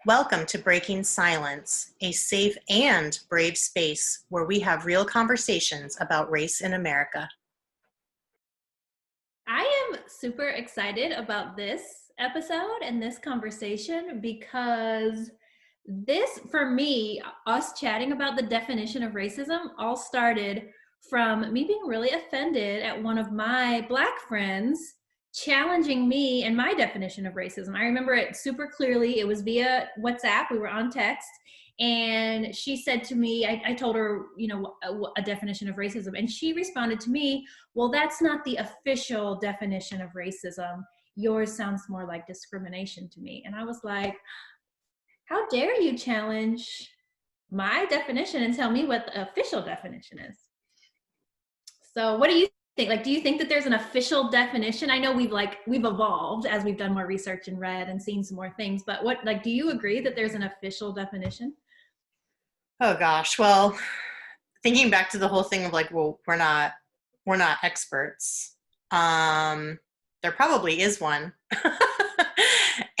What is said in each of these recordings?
Welcome to Breaking Silence, a safe and brave space where we have real conversations about race in America. I am super excited about this episode and this conversation because this, for me, us chatting about the definition of racism all started from me being really offended at one of my Black friends challenging me and my definition of racism. I remember it super clearly. It was via WhatsApp. We were on text. And she said to me, I told her, a definition of racism. And she responded to me, well, that's not the official definition of racism. Yours sounds more like discrimination to me. And I was like, how dare you challenge my definition and tell me what the official definition is? So what do you think? Like, do you think that there's an official definition? I know we've evolved as we've done more research and read and seen some more things, but do you agree that there's an official definition? Oh gosh, well, thinking back to the whole thing of we're not experts. There probably is one.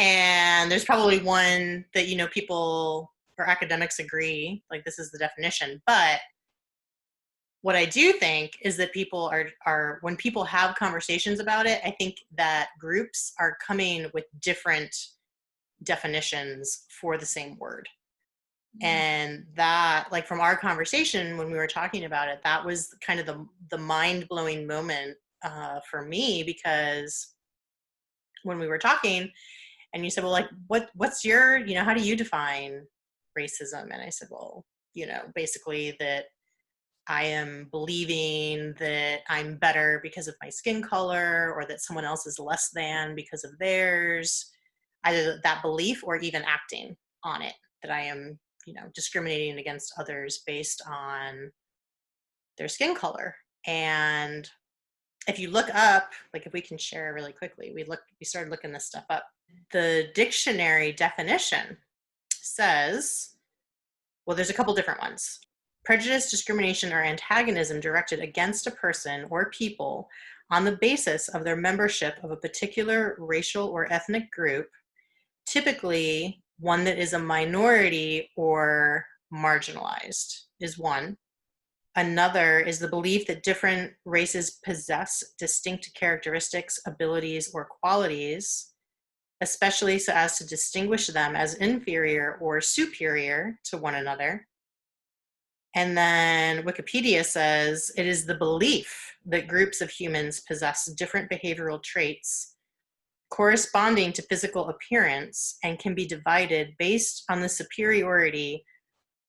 And there's probably one that, people or academics agree, like this is the definition. But what I do think is that people are when people have conversations about it, I think that groups are coming with different definitions for the same word. And that, like, from our conversation when we were talking about it, that was kind of the mind-blowing moment for me, because when we were talking and you said, well, like, what's your, how do you define racism? And I said, well, basically that I am believing that I'm better because of my skin color, or that someone else is less than because of theirs, either that belief or even acting on it, that I am discriminating against others based on their skin color. And if you look up, like, if we can share really quickly, we started looking this stuff up. The dictionary definition says, well, there's a couple different ones. Prejudice, discrimination, or antagonism directed against a person or people on the basis of their membership of a particular racial or ethnic group, typically one that is a minority or marginalized, is one. Another is the belief that different races possess distinct characteristics, abilities, or qualities, especially so as to distinguish them as inferior or superior to one another. And then Wikipedia says it is the belief that groups of humans possess different behavioral traits corresponding to physical appearance and can be divided based on the superiority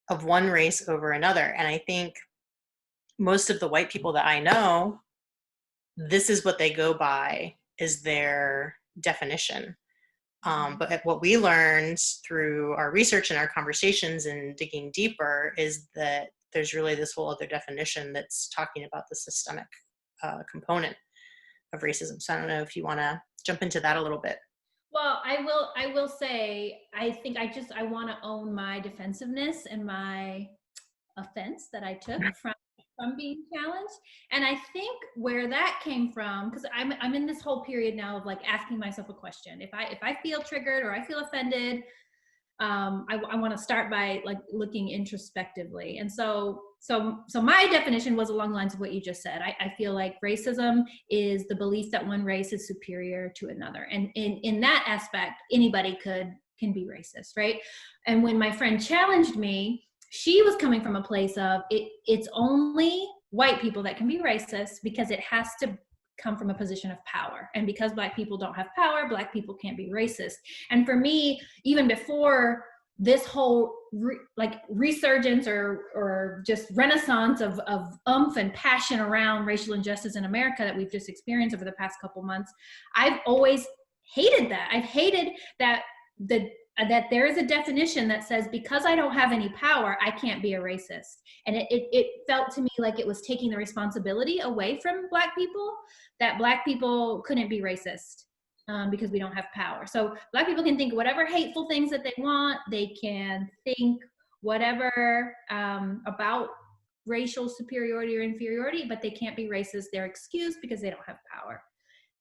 of one race over another. And I think most of the white people that I know, this is what they go by, is their definition. But what we learned through our research and our conversations and digging deeper is that there's really this whole other definition that's talking about the systemic component of racism. So I don't know if you want to jump into that a little bit. Well, I will say, I think I want to own my defensiveness and my offense that I took from being challenged. And I think where that came from, because I'm in this whole period now of like asking myself a question. If I feel triggered or I feel offended, I want to start by like looking introspectively. And so my definition was along the lines of what you just said. I feel like racism is the belief that one race is superior to another. And in that aspect, anybody can be racist, right? And when my friend challenged me, she was coming from a place of it's only white people that can be racist because it has to come from a position of power. And because Black people don't have power, Black people can't be racist. And for me, even before this whole resurgence or just renaissance of oomph and passion around racial injustice in America that we've just experienced over the past couple months, I've always hated that. I've hated that that there is a definition that says because I don't have any power, I can't be a racist. And it felt to me like it was taking the responsibility away from Black people, that Black people couldn't be racist because we don't have power. So Black people can think whatever hateful things that they want. They can think whatever about racial superiority or inferiority, but they can't be racist. They're excused because they don't have power.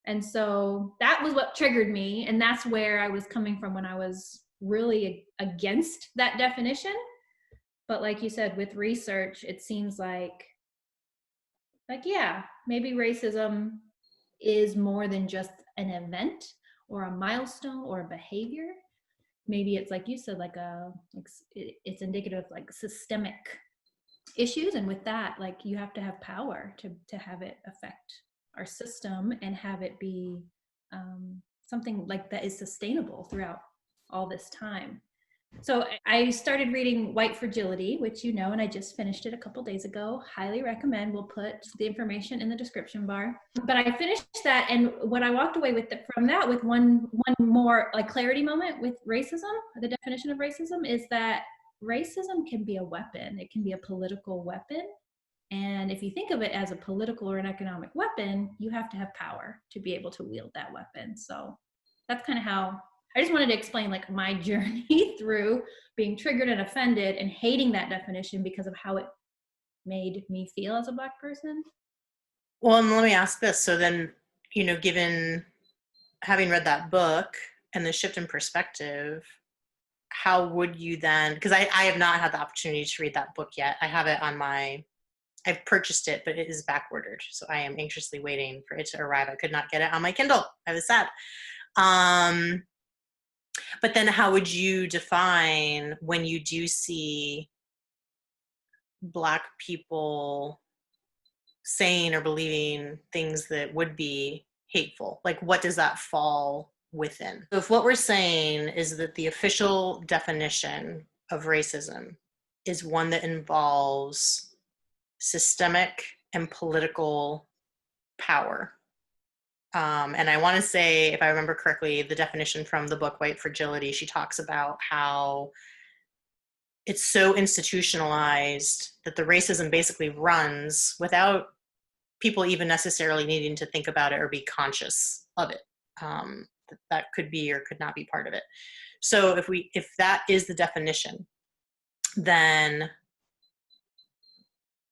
And so that was what triggered me. And that's where I was coming from when I was really against that definition. But like you said, with research, it seems like yeah, maybe racism is more than just an event or a milestone or a behavior. Maybe it's like you said, like it's indicative of like systemic issues, and with that, like you have to have power to have it affect our system and have it be something like that is sustainable throughout all this time. So I started reading White Fragility, which you know, and I just finished it a couple days ago. Highly recommend. We'll put the information in the description bar. But I finished that, and what I walked away with from that, with one more like clarity moment with racism, the definition of racism is that racism can be a weapon. It can be a political weapon. And if you think of it as a political or an economic weapon, you have to have power to be able to wield that weapon. So that's kind of how I just wanted to explain like my journey through being triggered and offended and hating that definition because of how it made me feel as a Black person. Well, and let me ask this. So then, you know, given having read that book and the shift in perspective, how would you then, because I have not had the opportunity to read that book yet. I have it on I've purchased it, but it is back-ordered. So I am anxiously waiting for it to arrive. I could not get it on my Kindle. I was sad. But then how would you define when you do see Black people saying or believing things that would be hateful? Like, what does that fall within? So if what we're saying is that the official definition of racism is one that involves systemic and political power, and I want to say, if I remember correctly, the definition from the book White Fragility, she talks about how it's so institutionalized that the racism basically runs without people even necessarily needing to think about it or be conscious of it. That could be or could not be part of it. So if that is the definition, then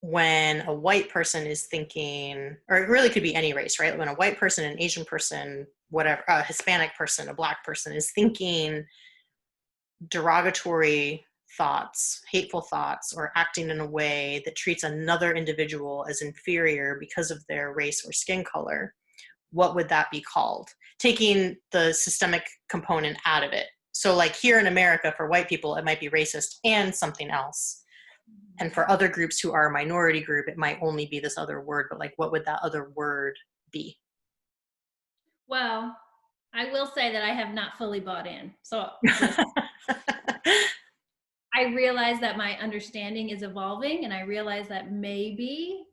when a white person is thinking, or it really could be any race, right? When a white person, an Asian person, whatever, a Hispanic person, a Black person is thinking derogatory thoughts, hateful thoughts, or acting in a way that treats another individual as inferior because of their race or skin color, what would that be called? Taking the systemic component out of it. So like here in America, for white people, it might be racist and something else. And for other groups who are a minority group, it might only be this other word, but like, what would that other word be? Well, I will say that I have not fully bought in. So I realize that my understanding is evolving, and I realize that maybe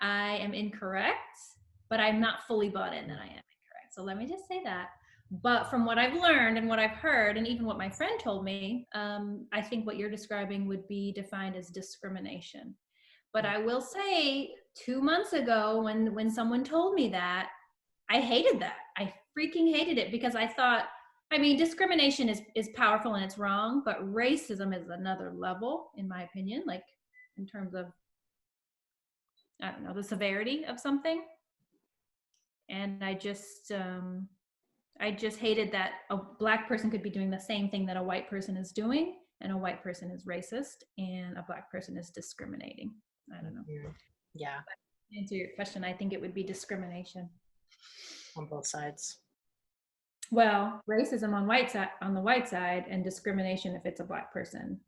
I am incorrect, but I'm not fully bought in that I am incorrect. So let me just say that. But from what I've learned and what I've heard, and even what my friend told me, I think what you're describing would be defined as discrimination. But I will say 2 months ago when someone told me that, I hated that. I freaking hated it because I thought, I mean, discrimination is powerful and it's wrong, but racism is another level, in my opinion, like in terms of, I don't know, the severity of something. And I just hated that a Black person could be doing the same thing that a white person is doing, and a white person is racist and a Black person is discriminating. I don't know. Yeah. But to answer your question, I think it would be discrimination. On both sides. Well, racism on the white side, and discrimination if it's a Black person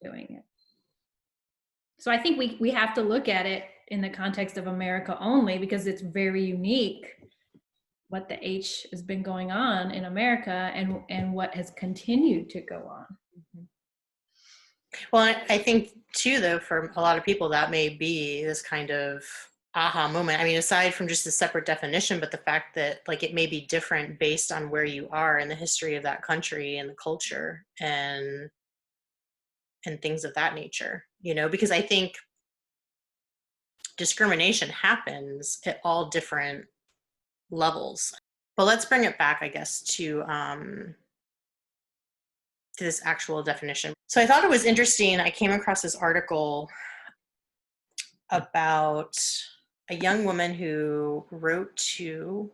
doing it. So I think we have to look at it in the context of America only, because it's very unique what the H has been going on in America and what has continued to go on. Mm-hmm. Well, I think too, though, for a lot of people, that may be this kind of aha moment. I mean, aside from just a separate definition, but the fact that like it may be different based on where you are in the history of that country and the culture and things of that nature, you know, because I think discrimination happens at all different levels. But let's bring it back, I guess, to this actual definition. So I thought it was interesting. I came across this article about a young woman who wrote to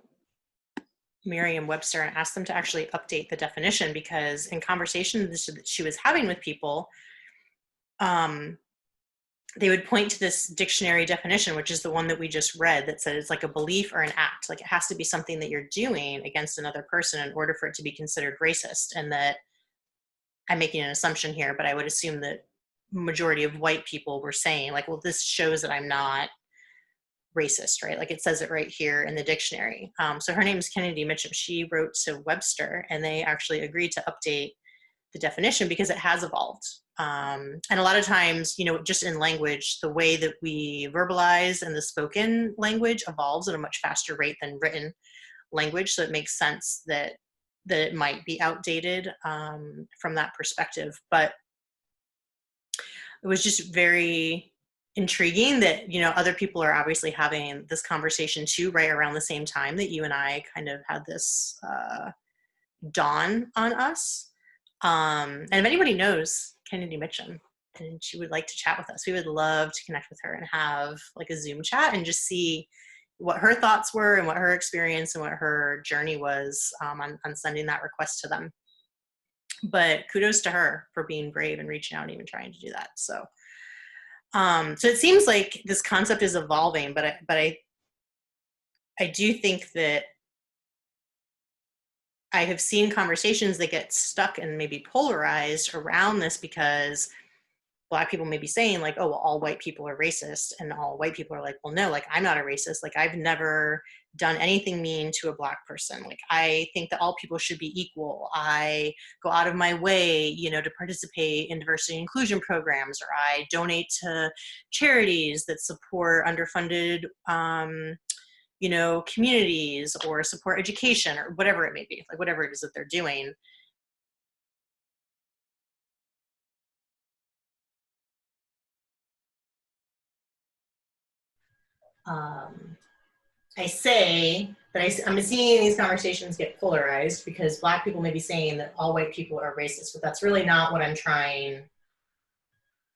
Merriam-Webster and asked them to actually update the definition, because in conversations that she was having with people, they would point to this dictionary definition, which is the one that we just read, that said it's like a belief or an act. Like it has to be something that you're doing against another person in order for it to be considered racist. And that, I'm making an assumption here, but I would assume that majority of white people were saying like, well, this shows that I'm not racist, right? Like it says it right here in the dictionary. So her name is Kennedy Mitchum. She wrote to Webster and they actually agreed to update the definition because it has evolved. And a lot of times, you know, just in language, the way that we verbalize and the spoken language evolves at a much faster rate than written language. So it makes sense that it might be outdated from that perspective. But it was just very intriguing that, you know, other people are obviously having this conversation too, right around the same time that you and I kind of had this dawn on us. And if anybody knows Kennedy Mitchum and she would like to chat with us, we would love to connect with her and have like a Zoom chat and just see what her thoughts were and what her experience and what her journey was on sending that request to them. But kudos to her for being brave and reaching out and even trying to do that. So, so it seems like this concept is evolving, but I do think that I have seen conversations that get stuck and maybe polarized around this because Black people may be saying like, oh, well, all white people are racist. And all white people are like, well, no, like I'm not a racist. Like I've never done anything mean to a Black person. Like I think that all people should be equal. I go out of my way, you know, to participate in diversity and inclusion programs, or I donate to charities that support underfunded you know, communities or support education or whatever it may be, like whatever it is that they're doing. I say that I'm seeing these conversations get polarized because Black people may be saying that all white people are racist, but that's really not what I'm trying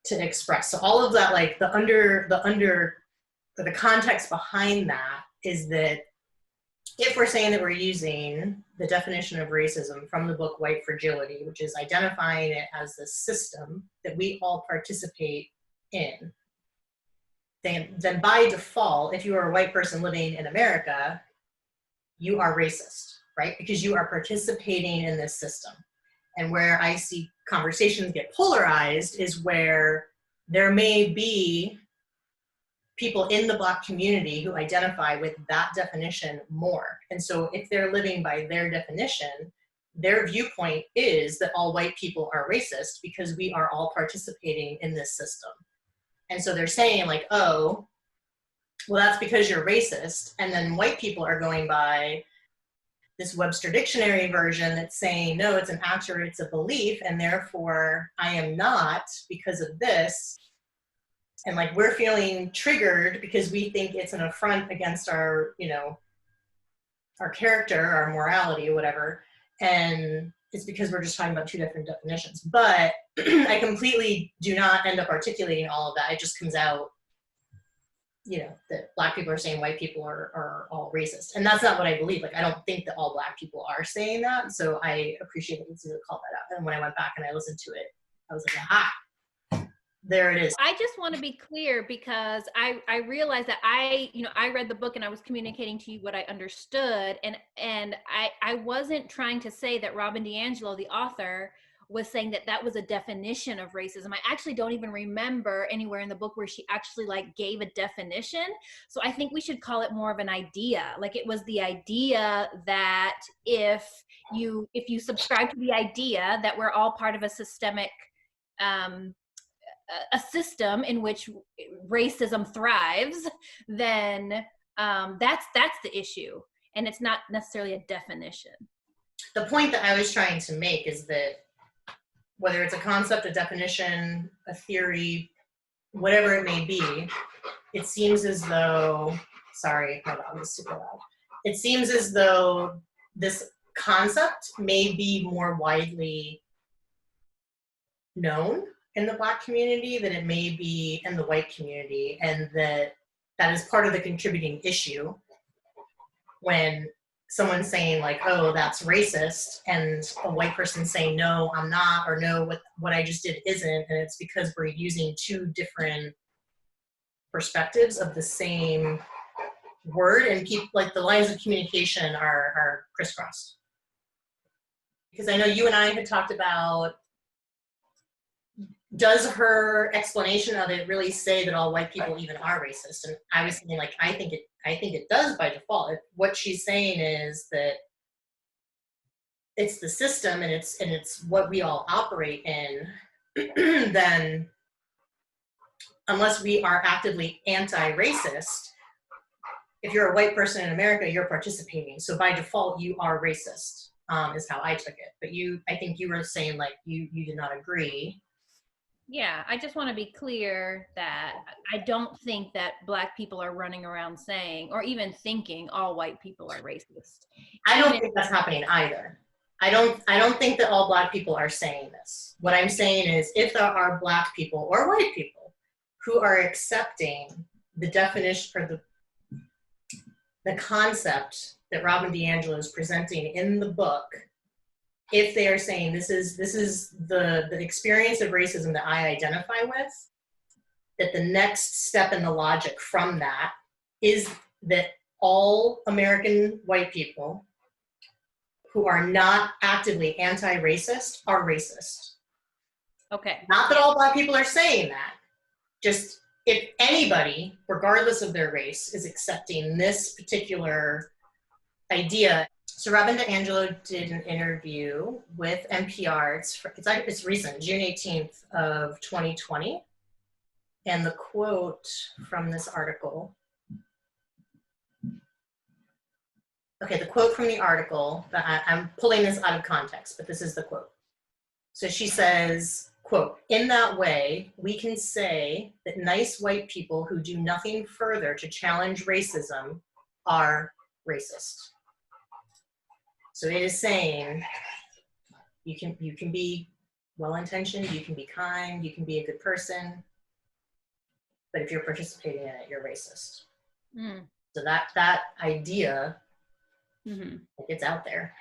to express. So all of that, like the context behind that is that if we're saying that we're using the definition of racism from the book White Fragility, which is identifying it as the system that we all participate in, then by default, if you are a white person living in America, you are racist, right? Because you are participating in this system. And where I see conversations get polarized is where there may be people in the Black community who identify with that definition more. And so if they're living by their definition, their viewpoint is that all white people are racist because we are all participating in this system. And so they're saying like, oh, well, that's because you're racist. And then white people are going by this Webster Dictionary version that's saying, no, it's an act or it's a belief, and therefore I am not because of this. And like we're feeling triggered because we think it's an affront against our, you know, our character, our morality, or whatever. And it's because we're just talking about two different definitions. But I completely do not end up articulating all of that. It just comes out, you know, that Black people are saying white people are all racist. And that's not what I believe. Like, I don't think that all Black people are saying that. So I appreciate that Aziza called that out. And when I went back and I listened to it, I was like, aha, there it is. I just want to be clear because I realized that I read the book and I was communicating to you what I understood. And I wasn't trying to say that Robin DiAngelo, the author, was saying that that was a definition of racism. I actually don't even remember anywhere in the book where she actually like gave a definition. So I think we should call it more of an idea. Like it was the idea that if you subscribe to the idea that we're all part of a systemic a system in which racism thrives, then that's the issue, and it's not necessarily a definition. The point that I was trying to make is that whether it's a concept, a definition, a theory, whatever it may be, it seems as though, sorry, my dog is super loud. It seems as though this concept may be more widely known in the Black community than it may be in the white community, and that is part of the contributing issue when someone saying like, oh, that's racist, and a white person saying, no, I'm not, or no, what I just did isn't, and it's because we're using two different perspectives of the same word, and people, like, the lines of communication are crisscrossed. Because I know you and I had talked about, does her explanation of it really say that all white people even are racist? And I was saying, like, I think it does by default. What she's saying is that it's the system, and it's what we all operate in. Then unless we are actively anti-racist, if you're a white person in America, you're participating. So by default, you are racist, is how I took it. But I think you were saying like you did not agree. Yeah, I just want to be clear that I don't think that Black people are running around saying, or even thinking, all white people are racist. I don't think that's happening either. I don't think that all Black people are saying this. What I'm saying is, if there are Black people or white people who are accepting the definition or the concept that Robin DiAngelo is presenting in the book, if they are saying this is the experience of racism that I identify with, that the next step in the logic from that is that all American white people who are not actively anti-racist are racist. Okay. Not that all Black people are saying that. Just if anybody, regardless of their race, is accepting this particular idea. So Robin DiAngelo did an interview with NPR. It's recent, June 18th of 2020. And the quote from this article. Okay, the quote from the article, I'm pulling this out of context, but this is the quote. So she says, quote, "In that way, we can say that nice white people who do nothing further to challenge racism are racist." So it is saying you can be well-intentioned, you can be kind, you can be a good person, but if you're participating in it, you're racist. So that idea, it's out there,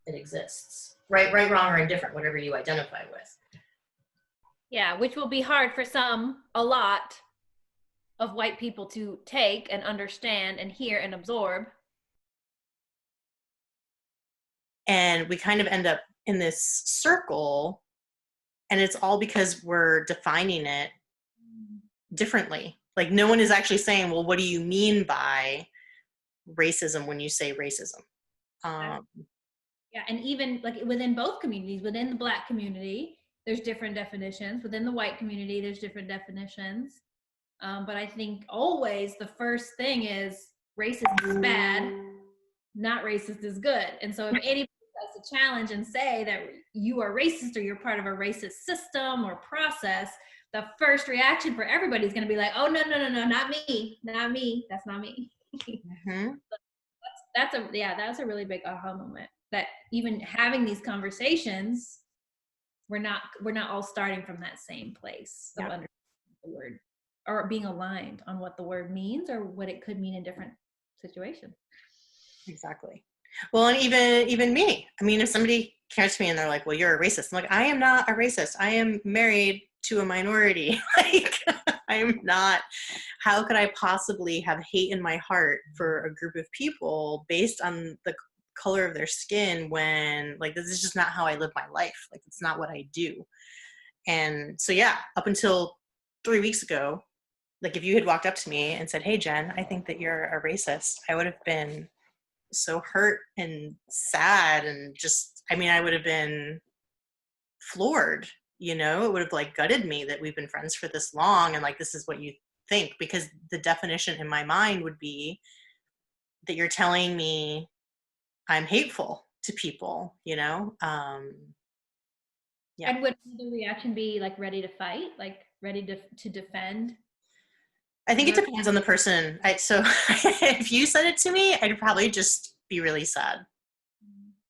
it exists. Right, wrong, or indifferent, whatever you identify with. Yeah, which will be hard for a lot of white people to take and understand and hear and absorb. And we kind of end up in this circle, and it's all because we're defining it differently. Like, no one is actually saying, well, what do you mean by racism when you say racism? Yeah, and even like within both communities, within the Black community, there's different definitions. Within the white community, there's different definitions. But I think always the first thing is racist is bad, not racist is good. And so if anybody has to challenge and say that you are racist or you're part of a racist system or process, the first reaction for everybody is going to be like, oh, no, not me, that's not me. That's a really big aha moment, that even having these conversations, we're not all starting from that same place of understanding the word or being aligned on what the word means or what it could mean in different situations. Exactly. Well, and even me. I mean, if somebody comes to me and they're like, well, you're a racist, I'm like, I am not a racist. I am married to a minority. Like, I am not. How could I possibly have hate in my heart for a group of people based on the color of their skin when, like, this is just not how I live my life. Like, it's not what I do. And so, yeah, up until 3 weeks ago, like, if you had walked up to me and said, hey, Jen, I think that you're a racist, I would have been so hurt and sad, and just, I mean, I would have been floored, you know. It would have like gutted me that we've been friends for this long and like, this is what you think, because the definition in my mind would be that you're telling me I'm hateful to people, you know. Yeah. And would the reaction be like ready to fight, like ready to defend? I think it depends on the person. So if you said it to me, I'd probably just be really sad.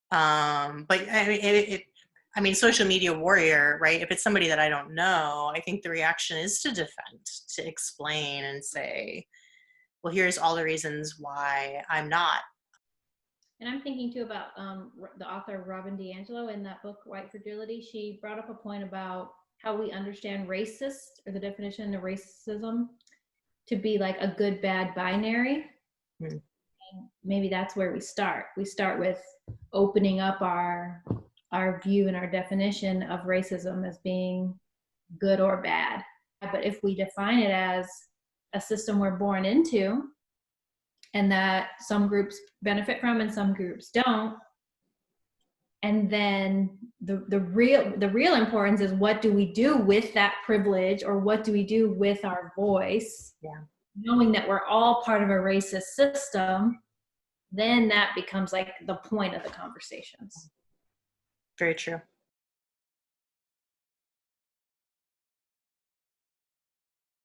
But I mean, social media warrior, right? If it's somebody that I don't know, I think the reaction is to defend, to explain and say, well, here's all the reasons why I'm not. And I'm thinking too about the author Robin DiAngelo in that book, White Fragility. She brought up a point about how we understand racist, or the definition of racism, to be like a good, bad binary. And maybe that's where we start. We start with opening up our view and our definition of racism as being good or bad. But if we define it as a system we're born into, and that some groups benefit from and some groups don't, and then the real importance is, what do we do with that privilege, or what do we do with our voice? Yeah. Knowing that we're all part of a racist system, then that becomes like the point of the conversations. Very true.